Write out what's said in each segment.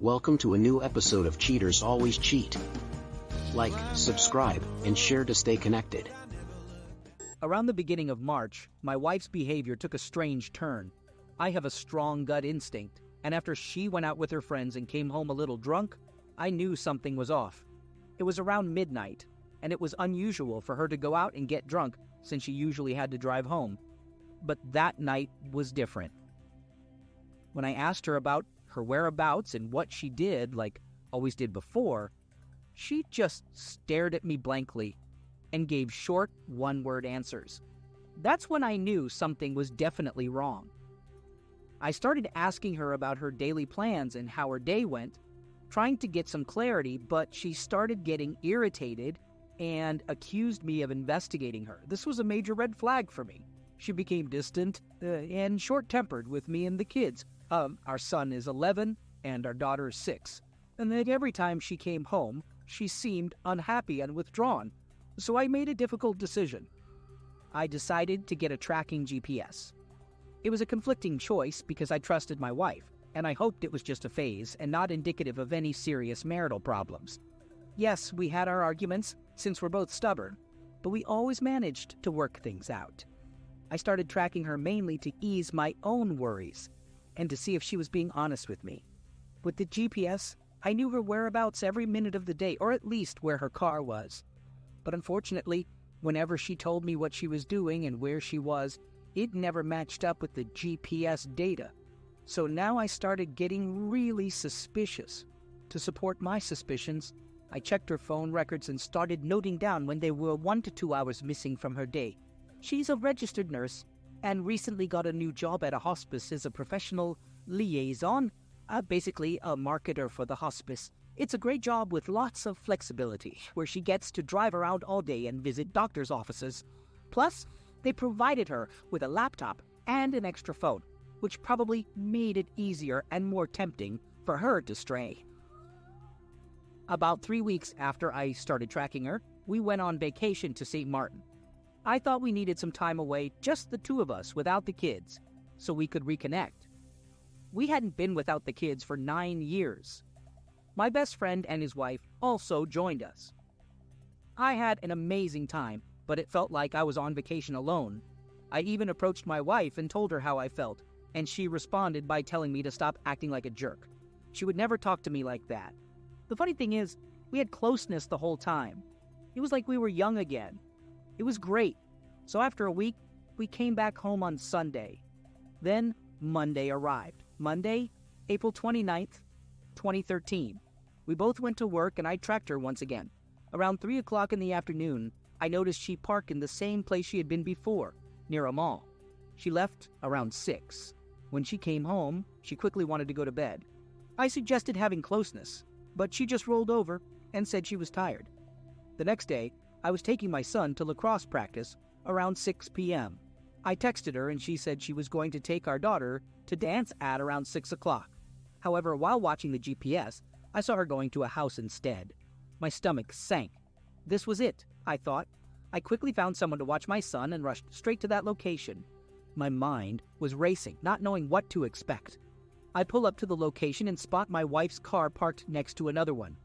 Welcome to a new episode of Cheaters Always Cheat. Like, subscribe, and share to stay connected. Around the beginning of March, my wife's behavior took a strange turn. I have a strong gut instinct, and after she went out with her friends and came home a little drunk, I knew something was off. It was around midnight, and it was unusual for her to go out and get drunk since she usually had to drive home. But that night was different. When I asked her about her whereabouts and what she did, like always did before, she just stared at me blankly and gave short, one-word answers. That's when I knew something was definitely wrong. I started asking her about her daily plans and how her day went, trying to get some clarity, but she started getting irritated and accused me of investigating her. This was a major red flag for me. She became distant and short-tempered with me and the kids. Our son is 11 and our daughter is 6. And then every time she came home, she seemed unhappy and withdrawn. So I made a difficult decision. I decided to get a tracking GPS. It was a conflicting choice because I trusted my wife, and I hoped it was just a phase and not indicative of any serious marital problems. Yes, we had our arguments since we're both stubborn, but we always managed to work things out. I started tracking her mainly to ease my own worries and to see if she was being honest with me. With the GPS, I knew her whereabouts every minute of the day, or at least where her car was. But unfortunately, whenever she told me what she was doing and where she was, it never matched up with the GPS data. So now I started getting really suspicious. To support my suspicions, I checked her phone records and started noting down when they were 1 to 2 hours missing from her day. She's a registered nurse and recently got a new job at a hospice as a professional liaison, basically a marketer for the hospice. It's a great job with lots of flexibility, where she gets to drive around all day and visit doctors' offices. Plus, they provided her with a laptop and an extra phone, which probably made it easier and more tempting for her to stray. About 3 weeks after I started tracking her, we went on vacation to St. Martin. I thought we needed some time away, just the two of us, without the kids, so we could reconnect. We hadn't been without the kids for 9 years. My best friend and his wife also joined us. I had an amazing time, but it felt like I was on vacation alone. I even approached my wife and told her how I felt, and she responded by telling me to stop acting like a jerk. She would never talk to me like that. The funny thing is, we had closeness the whole time. It was like we were young again. It was great. So after a week, we came back home on Sunday. Then Monday arrived. Monday, April 29th, 2013. We both went to work and I tracked her once again. Around 3 o'clock in the afternoon, I noticed she parked in the same place she had been before, near a mall. She left around 6. When she came home, she quickly wanted to go to bed. I suggested having closeness, but she just rolled over and said she was tired. The next day, I was taking my son to lacrosse practice around 6 p.m. I texted her and she said she was going to take our daughter to dance at around 6 o'clock. However, while watching the GPS, I saw her going to a house instead. My stomach sank. This was it, I thought. I quickly found someone to watch my son and rushed straight to that location. My mind was racing, not knowing what to expect. I pull up to the location and spot my wife's car parked next to another one.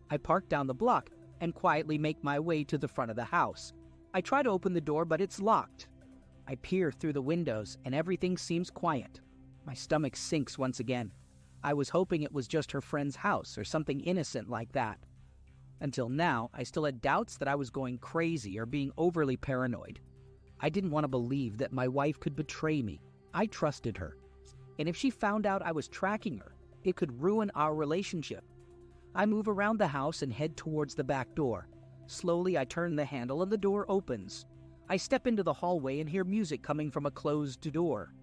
I park down the block and quietly make my way to the front of the house. I try to open the door, but it's locked. I peer through the windows and everything seems quiet. My stomach sinks once again. I was hoping it was just her friend's house or something innocent like that. Until now, I still had doubts that I was going crazy or being overly paranoid. I didn't want to believe that my wife could betray me. I trusted her. And if she found out I was tracking her, it could ruin our relationship. I move around the house and head towards the back door. Slowly, I turn the handle and the door opens. I step into the hallway and hear music coming from a closed door.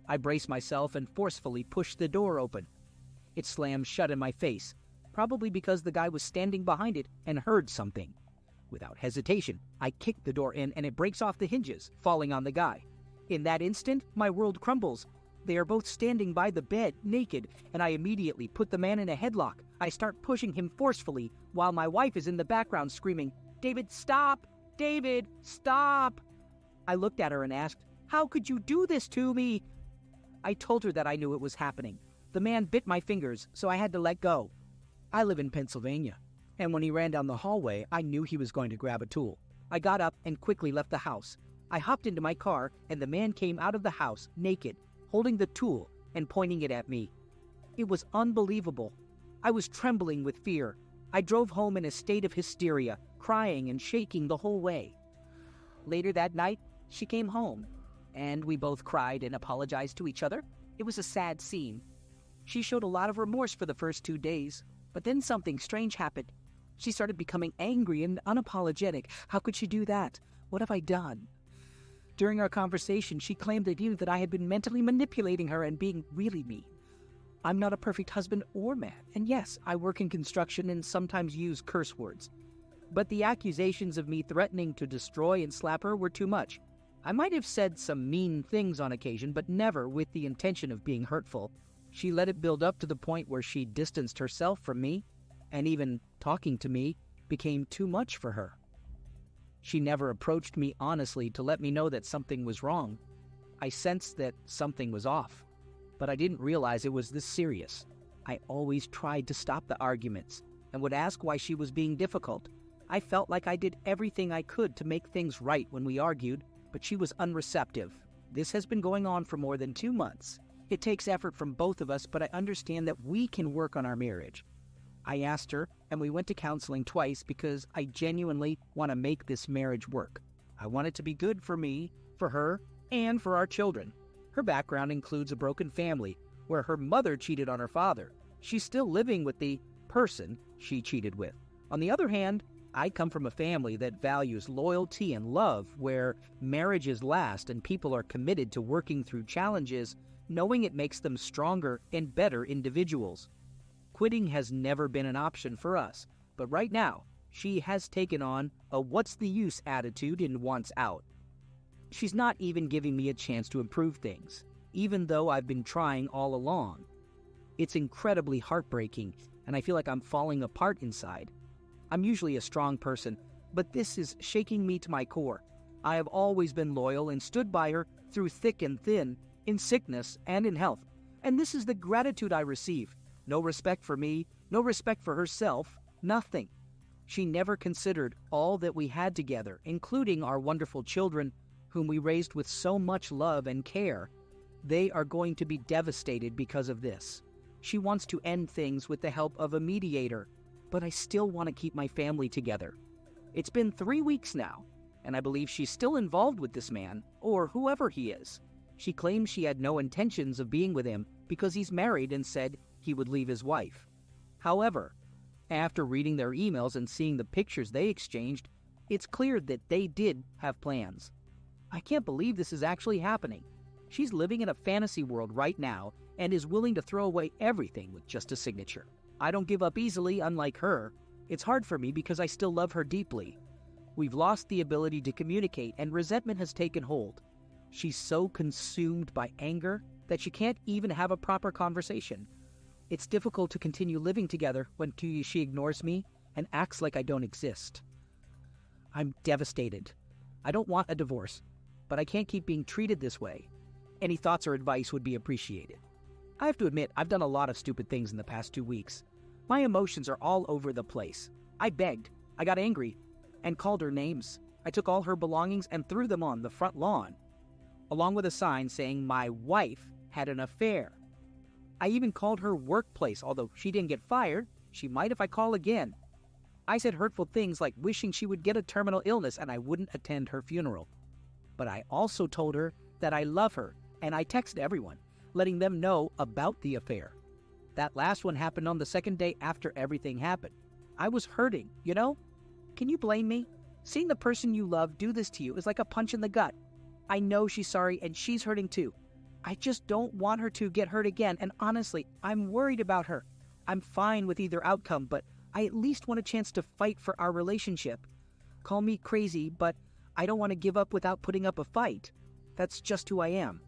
I brace myself and forcefully push the door open. It slams shut in my face, probably because the guy was standing behind it and heard something. Without hesitation, I kick the door in and it breaks off the hinges, falling on the guy. In that instant, my world crumbles. They are both standing by the bed, naked, and I immediately put the man in a headlock. I start pushing him forcefully, while my wife is in the background screaming, "David, stop! David, stop!" I looked at her and asked, "How could you do this to me?" I told her that I knew it was happening. The man bit my fingers, so I had to let go. I live in Pennsylvania, and when he ran down the hallway, I knew he was going to grab a tool. I got up and quickly left the house. I hopped into my car, and the man came out of the house naked, holding the tool and pointing it at me. It was unbelievable. I was trembling with fear. I drove home in a state of hysteria, crying and shaking the whole way. Later that night, she came home, and we both cried and apologized to each other. It was a sad scene. She showed a lot of remorse for the first 2 days, but then something strange happened. She started becoming angry and unapologetic. How could she do that? What have I done? During our conversation, she claimed I knew that I had been mentally manipulating her and being really me. I'm not a perfect husband or man, and yes, I work in construction and sometimes use curse words. But the accusations of me threatening to destroy and slap her were too much. I might have said some mean things on occasion, but never with the intention of being hurtful. She let it build up to the point where she distanced herself from me, and even talking to me became too much for her. She never approached me honestly to let me know that something was wrong. I sensed that something was off, but I didn't realize it was this serious. I always tried to stop the arguments and would ask why she was being difficult. I felt like I did everything I could to make things right when we argued, but she was unreceptive. This has been going on for more than 2 months. It takes effort from both of us, but I understand that we can work on our marriage. I asked her, and we went to counseling twice because I genuinely want to make this marriage work. I want it to be good for me, for her, and for our children. Her background includes a broken family where her mother cheated on her father. She's still living with the person she cheated with. On the other hand, I come from a family that values loyalty and love, where marriages last and people are committed to working through challenges, knowing it makes them stronger and better individuals. Quitting has never been an option for us, but right now, she has taken on a what's the use attitude and wants out. She's not even giving me a chance to improve things, even though I've been trying all along. It's incredibly heartbreaking, and I feel like I'm falling apart inside. I'm usually a strong person, but this is shaking me to my core. I have always been loyal and stood by her through thick and thin, in sickness and in health, and this is the gratitude I receive. No respect for me, no respect for herself, nothing. She never considered all that we had together, including our wonderful children, whom we raised with so much love and care. They are going to be devastated because of this. She wants to end things with the help of a mediator, but I still want to keep my family together. It's been 3 weeks now, and I believe she's still involved with this man, or whoever he is. She claims she had no intentions of being with him because he's married and said he would leave his wife. However, after reading their emails and seeing the pictures they exchanged, it's clear that they did have plans. I can't believe this is actually happening. She's living in a fantasy world right now and is willing to throw away everything with just a signature. I don't give up easily, unlike her. It's hard for me because I still love her deeply. We've lost the ability to communicate, and resentment has taken hold. She's so consumed by anger that she can't even have a proper conversation. It's difficult to continue living together when she ignores me and acts like I don't exist. I'm devastated. I don't want a divorce, but I can't keep being treated this way. Any thoughts or advice would be appreciated. I have to admit, I've done a lot of stupid things in the past 2 weeks. My emotions are all over the place. I begged, I got angry, and called her names. I took all her belongings and threw them on the front lawn, along with a sign saying my wife had an affair. I even called her workplace, although she didn't get fired. She might if I call again. I said hurtful things like wishing she would get a terminal illness and I wouldn't attend her funeral. But I also told her that I love her, and I texted everyone, letting them know about the affair. That last one happened on the second day after everything happened. I was hurting, you know? Can you blame me? Seeing the person you love do this to you is like a punch in the gut. I know she's sorry and she's hurting too. I just don't want her to get hurt again, and honestly, I'm worried about her. I'm fine with either outcome, but I at least want a chance to fight for our relationship. Call me crazy, but I don't want to give up without putting up a fight. That's just who I am.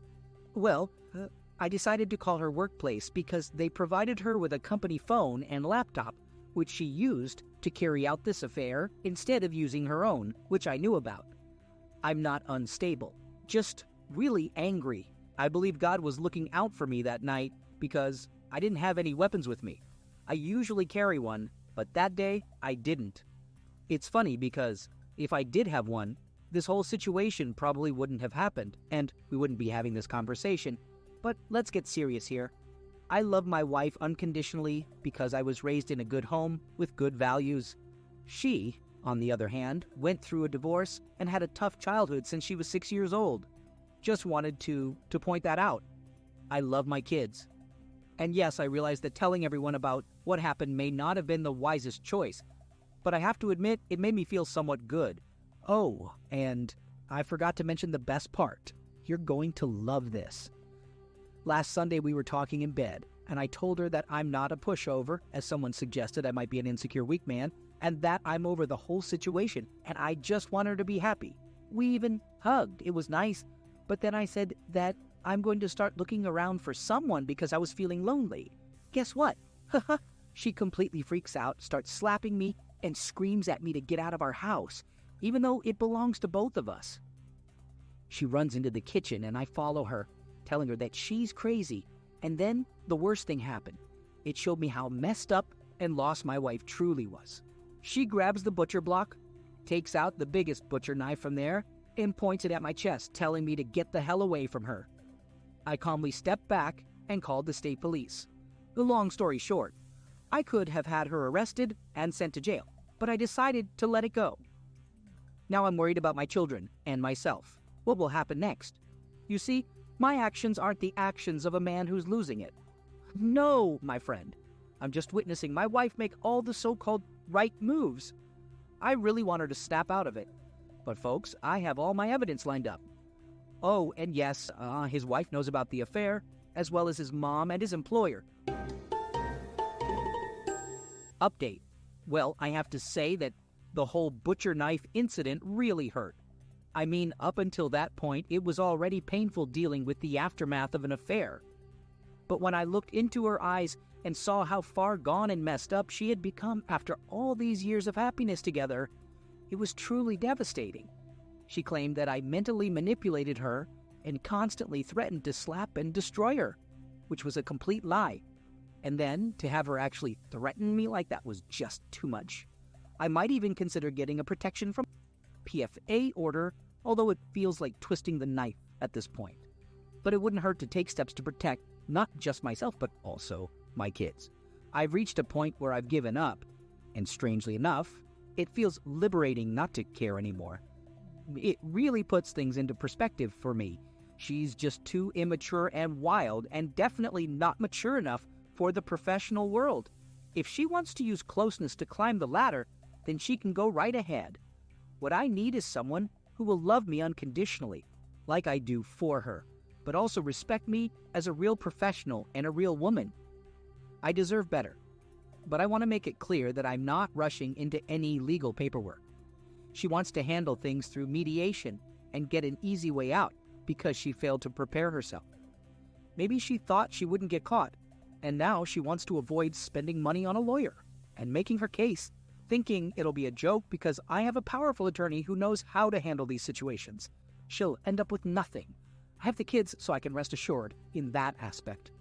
Well, I decided to call her workplace because they provided her with a company phone and laptop, which she used to carry out this affair instead of using her own, which I knew about. I'm not unstable, just really angry. I believe God was looking out for me that night because I didn't have any weapons with me. I usually carry one, but that day I didn't. It's funny because if I did have one, this whole situation probably wouldn't have happened, and we wouldn't be having this conversation. But let's get serious here. I love my wife unconditionally because I was raised in a good home with good values. She, on the other hand, went through a divorce and had a tough childhood since she was 6 years old. Just wanted to point that out. I love my kids. And yes, I realize that telling everyone about what happened may not have been the wisest choice, but I have to admit it made me feel somewhat good. Oh, and I forgot to mention the best part. You're going to love this. Last Sunday we were talking in bed, and I told her that I'm not a pushover, as someone suggested I might be an insecure weak man, and that I'm over the whole situation, and I just want her to be happy. We even hugged. It was nice. But then I said that I'm going to start looking around for someone because I was feeling lonely. Guess what? She completely freaks out, starts slapping me, and screams at me to get out of our house, even though it belongs to both of us. She runs into the kitchen, and I follow her, telling her that she's crazy. And then the worst thing happened. It showed me how messed up and lost my wife truly was. She grabs the butcher block, takes out the biggest butcher knife from there, and points it at my chest, telling me to get the hell away from her. I calmly stepped back and called the state police. The long story short, I could have had her arrested and sent to jail, but I decided to let it go. Now I'm worried about my children and myself. What will happen next? You see, my actions aren't the actions of a man who's losing it. No, my friend. I'm just witnessing my wife make all the so-called right moves. I really want her to snap out of it. But folks, I have all my evidence lined up. Oh, and yes, his wife knows about the affair, as well as his mom and his employer. Update. Well, I have to say that the whole butcher knife incident really hurt. I mean, up until that point, it was already painful dealing with the aftermath of an affair. But when I looked into her eyes and saw how far gone and messed up she had become after all these years of happiness together, it was truly devastating. She claimed that I mentally manipulated her and constantly threatened to slap and destroy her, which was a complete lie. And then to have her actually threaten me like that was just too much. I might even consider getting a protection from PFA order, although it feels like twisting the knife at this point. But it wouldn't hurt to take steps to protect not just myself, but also my kids. I've reached a point where I've given up, and strangely enough, it feels liberating not to care anymore. It really puts things into perspective for me. She's just too immature and wild, and definitely not mature enough for the professional world. If she wants to use closeness to climb the ladder, then she can go right ahead. What I need is someone who will love me unconditionally, like I do for her, but also respect me as a real professional and a real woman. I deserve better, but I want to make it clear that I'm not rushing into any legal paperwork. She wants to handle things through mediation and get an easy way out because she failed to prepare herself. Maybe she thought she wouldn't get caught, and now she wants to avoid spending money on a lawyer and making her case, thinking it'll be a joke because I have a powerful attorney who knows how to handle these situations. She'll end up with nothing. I have the kids, so I can rest assured in that aspect.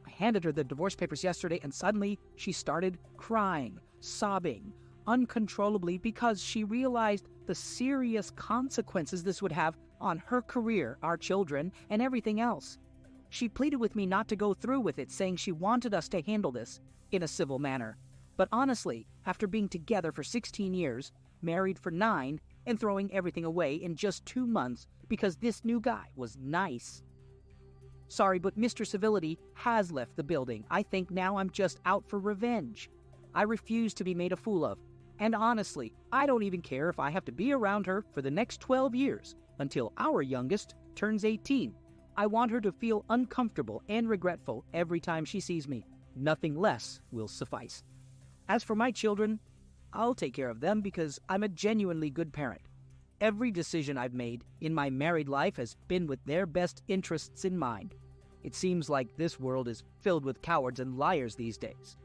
I handed her the divorce papers yesterday, and suddenly she started crying, sobbing, uncontrollably because she realized the serious consequences this would have on her career, our children, and everything else. She pleaded with me not to go through with it, saying she wanted us to handle this in a civil manner. But honestly, after being together for 16 years, married for 9, and throwing everything away in just 2 months because this new guy was nice. Sorry, but Mr. Civility has left the building. I think now I'm just out for revenge. I refuse to be made a fool of. And honestly, I don't even care if I have to be around her for the next 12 years until our youngest turns 18. I want her to feel uncomfortable and regretful every time she sees me. Nothing less will suffice. As for my children, I'll take care of them because I'm a genuinely good parent. Every decision I've made in my married life has been with their best interests in mind. It seems like this world is filled with cowards and liars these days.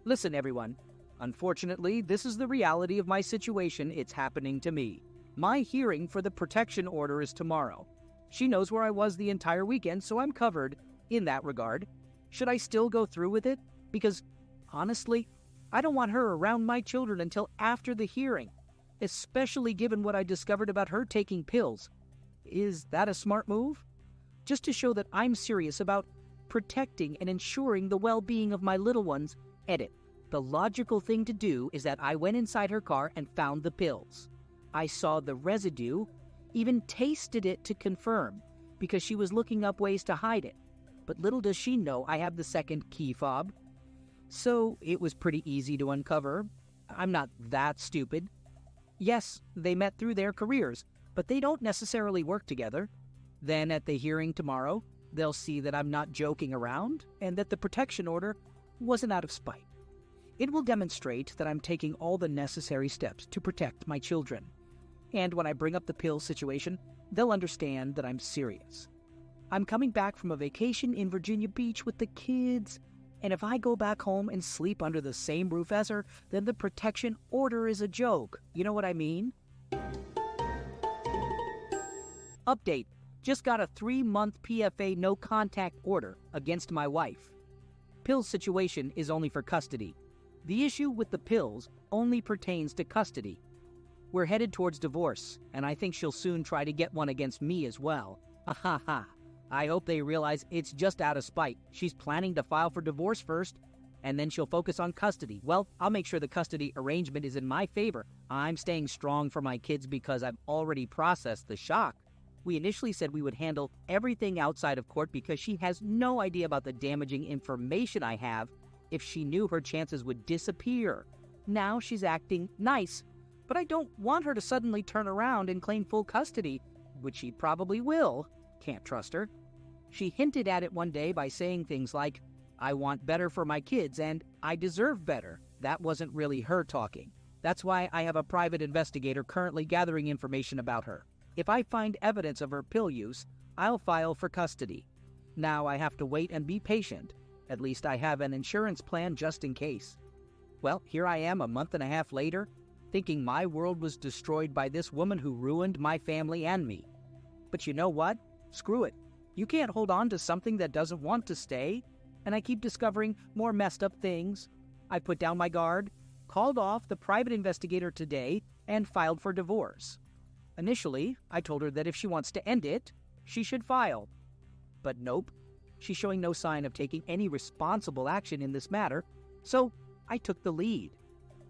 Listen, everyone. Unfortunately, this is the reality of my situation. It's happening to me. My hearing for the protection order is tomorrow. She knows where I was the entire weekend, so I'm covered in that regard. Should I still go through with it? Because, honestly, I don't want her around my children until after the hearing, especially given what I discovered about her taking pills. Is that a smart move? Just to show that I'm serious about protecting and ensuring the well-being of my little ones. Edit. The logical thing to do is that I went inside her car and found the pills. I saw the residue, even tasted it to confirm, because she was looking up ways to hide it. But little does she know I have the second key fob. So it was pretty easy to uncover. I'm not that stupid. Yes, they met through their careers, but they don't necessarily work together. Then at the hearing tomorrow, they'll see that I'm not joking around and that the protection order wasn't out of spite. It will demonstrate that I'm taking all the necessary steps to protect my children. And when I bring up the pill situation, they'll understand that I'm serious. I'm coming back from a vacation in Virginia Beach with the kids, and if I go back home and sleep under the same roof as her, then the protection order is a joke. You know what I mean? Update. Just got a 3-month PFA no contact order against my wife. Pill situation is only for custody. The issue with the pills only pertains to custody. We're headed towards divorce, and I think she'll soon try to get one against me as well. Ha. I hope they realize it's just out of spite. She's planning to file for divorce first, and then she'll focus on custody. Well, I'll make sure the custody arrangement is in my favor. I'm staying strong for my kids because I've already processed the shock. We initially said we would handle everything outside of court because she has no idea about the damaging information I have. If she knew, her chances would disappear. Now she's acting nice, but I don't want her to suddenly turn around and claim full custody, which she probably will. Can't trust her. She hinted at it one day by saying things like, "I want better for my kids and I deserve better." That wasn't really her talking. That's why I have a private investigator currently gathering information about her. If I find evidence of her pill use, I'll file for custody. Now I have to wait and be patient. At least I have an insurance plan just in case. Well, here I am a month and a half later, thinking my world was destroyed by this woman who ruined my family and me. But you know what? Screw it. You can't hold on to something that doesn't want to stay. And I keep discovering more messed up things. I put down my guard, called off the private investigator today, and filed for divorce. Initially, I told her that if she wants to end it, she should file. But nope, she's showing no sign of taking any responsible action in this matter, so I took the lead.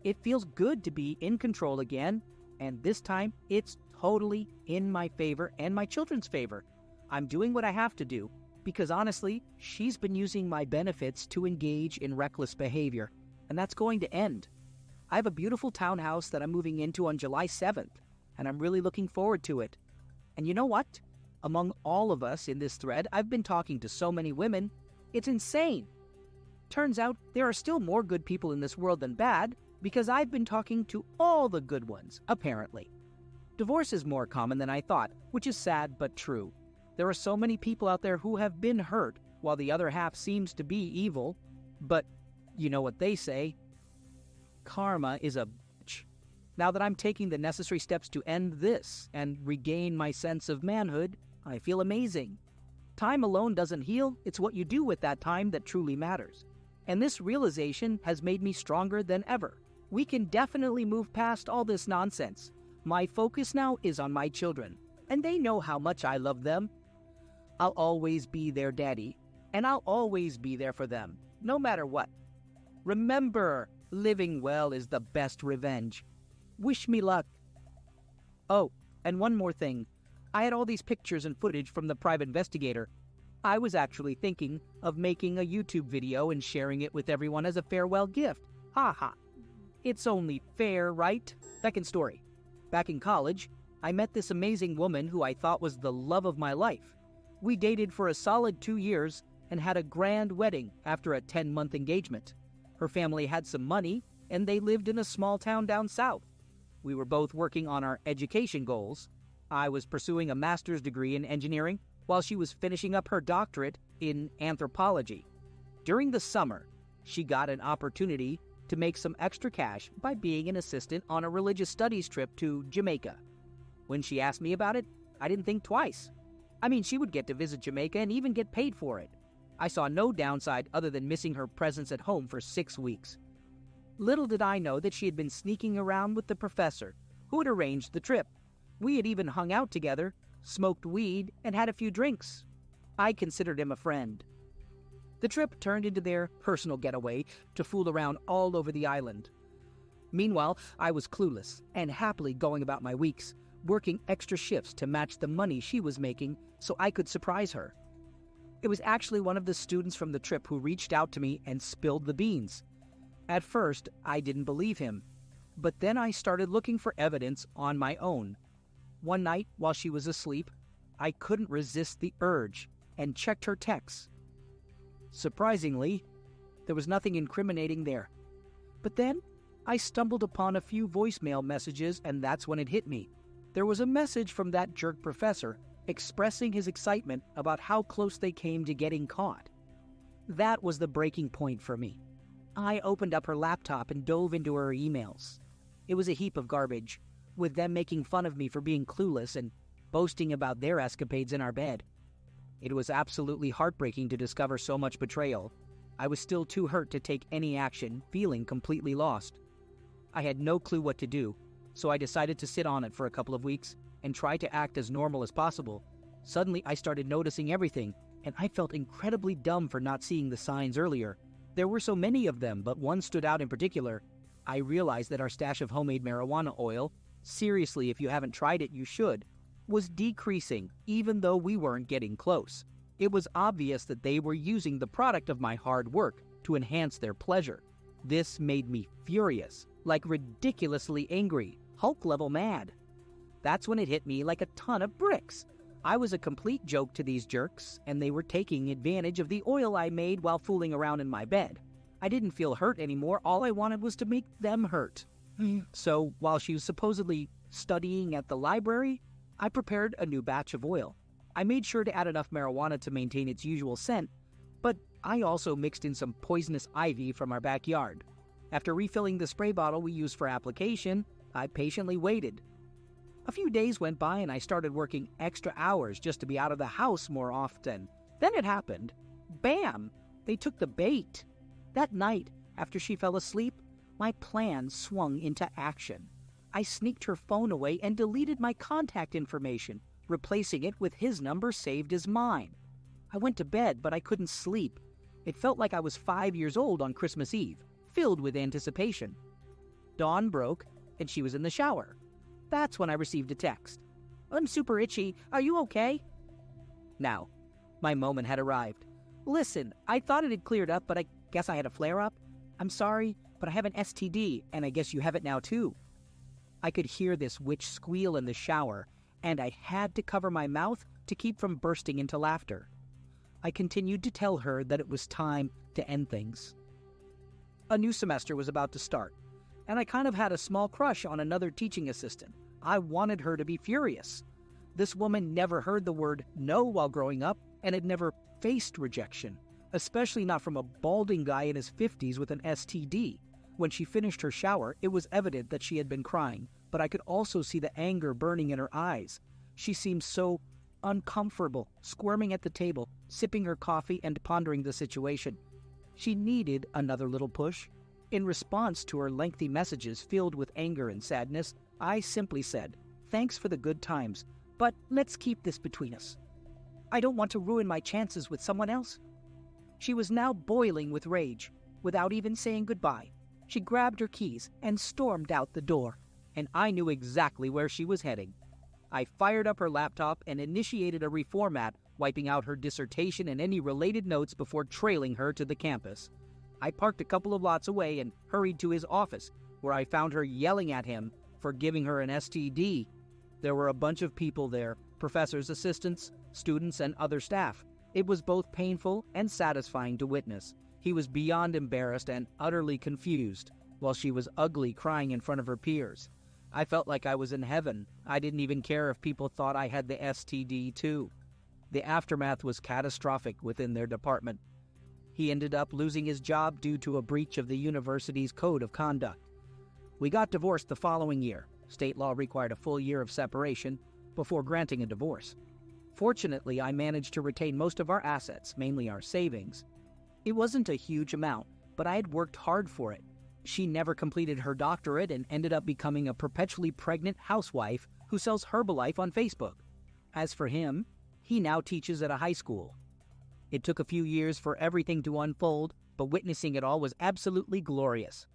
It feels good to be in control again, and this time it's totally in my favor and my children's favor. I'm doing what I have to do, because honestly, she's been using my benefits to engage in reckless behavior, and that's going to end. I have a beautiful townhouse that I'm moving into on July 7th, and I'm really looking forward to it. And you know what? Among all of us in this thread, I've been talking to so many women, it's insane. Turns out there are still more good people in this world than bad, because I've been talking to all the good ones, apparently. Divorce is more common than I thought, which is sad but true. There are so many people out there who have been hurt, while the other half seems to be evil. But you know what they say, karma is a bitch. Now that I'm taking the necessary steps to end this and regain my sense of manhood, I feel amazing. Time alone doesn't heal, it's what you do with that time that truly matters. And this realization has made me stronger than ever. We can definitely move past all this nonsense. My focus now is on my children, and they know how much I love them. I'll always be their daddy, and I'll always be there for them, no matter what. Remember, living well is the best revenge. Wish me luck. Oh, and one more thing. I had all these pictures and footage from the private investigator. I was actually thinking of making a YouTube video and sharing it with everyone as a farewell gift. Ha ha. It's only fair, right? Second story. Back in college, I met this amazing woman who I thought was the love of my life. We dated for a solid 2 years and had a grand wedding after a 10-month engagement. Her family had some money, and they lived in a small town down south. We were both working on our education goals. I was pursuing a master's degree in engineering, while she was finishing up her doctorate in anthropology. During the summer, she got an opportunity to make some extra cash by being an assistant on a religious studies trip to Jamaica. When she asked me about it, I didn't think twice. I mean, she would get to visit Jamaica and even get paid for it. I saw no downside other than missing her presence at home for 6 weeks. Little did I know that she had been sneaking around with the professor, who had arranged the trip. We had even hung out together, smoked weed, and had a few drinks. I considered him a friend. The trip turned into their personal getaway to fool around all over the island. Meanwhile, I was clueless and happily going about my weeks, working extra shifts to match the money she was making so I could surprise her. It was actually one of the students from the trip who reached out to me and spilled the beans. At first, I didn't believe him, but then I started looking for evidence on my own. One night, while she was asleep, I couldn't resist the urge and checked her texts. Surprisingly, there was nothing incriminating there. But then, I stumbled upon a few voicemail messages, and that's when it hit me. There was a message from that jerk professor expressing his excitement about how close they came to getting caught. That was the breaking point for me. I opened up her laptop and dove into her emails. It was a heap of garbage, with them making fun of me for being clueless and boasting about their escapades in our bed. It was absolutely heartbreaking to discover so much betrayal. I was still too hurt to take any action, feeling completely lost. I had no clue what to do, so I decided to sit on it for a couple of weeks and try to act as normal as possible. Suddenly, I started noticing everything, and I felt incredibly dumb for not seeing the signs earlier. There were so many of them, but one stood out in particular. I realized that our stash of homemade marijuana oil, seriously, if you haven't tried it, you should, was decreasing, even though we weren't getting close. It was obvious that they were using the product of my hard work to enhance their pleasure. This made me furious, like ridiculously angry, Hulk-level mad. That's when it hit me like a ton of bricks. I was a complete joke to these jerks, and they were taking advantage of the oil I made while fooling around in my bed. I didn't feel hurt anymore. All I wanted was to make them hurt. So, while she was supposedly studying at the library, I prepared a new batch of oil. I made sure to add enough marijuana to maintain its usual scent, but I also mixed in some poisonous ivy from our backyard. After refilling the spray bottle we used for application, I patiently waited. A few days went by and I started working extra hours just to be out of the house more often. Then it happened. Bam! They took the bait. That night, after she fell asleep, my plan swung into action. I sneaked her phone away and deleted my contact information, replacing it with his number saved as mine. I went to bed, but I couldn't sleep. It felt like I was 5 years old on Christmas Eve, filled with anticipation. Dawn broke, and she was in the shower. That's when I received a text. "I'm super itchy. Are you okay?" Now, my moment had arrived. "Listen, I thought it had cleared up, but I guess I had a flare-up. I'm sorry, but I have an STD, and I guess you have it now too." I could hear this witch squeal in the shower, and I had to cover my mouth to keep from bursting into laughter. I continued to tell her that it was time to end things. A new semester was about to start, and I kind of had a small crush on another teaching assistant. I wanted her to be furious. This woman never heard the word no while growing up and had never faced rejection, especially not from a balding guy in his 50s with an STD. When she finished her shower, it was evident that she had been crying, but I could also see the anger burning in her eyes. She seemed so uncomfortable, squirming at the table, sipping her coffee and pondering the situation. She needed another little push. In response to her lengthy messages filled with anger and sadness, I simply said, "Thanks for the good times, but let's keep this between us. I don't want to ruin my chances with someone else." She was now boiling with rage. Without even saying goodbye, she grabbed her keys and stormed out the door, and I knew exactly where she was heading. I fired up her laptop and initiated a reformat, wiping out her dissertation and any related notes before trailing her to the campus. I parked a couple of lots away and hurried to his office, where I found her yelling at him for giving her an STD. There were a bunch of people there, professors, assistants, students, and other staff. It was both painful and satisfying to witness. He was beyond embarrassed and utterly confused, while she was ugly, crying in front of her peers. I felt like I was in heaven. I didn't even care if people thought I had the STD too. The aftermath was catastrophic within their department. He ended up losing his job due to a breach of the university's code of conduct. We got divorced the following year. State law required a full year of separation before granting a divorce. Fortunately, I managed to retain most of our assets, mainly our savings. It wasn't a huge amount, but I had worked hard for it. She never completed her doctorate and ended up becoming a perpetually pregnant housewife who sells Herbalife on Facebook. As for him, he now teaches at a high school. It took a few years for everything to unfold, but witnessing it all was absolutely glorious.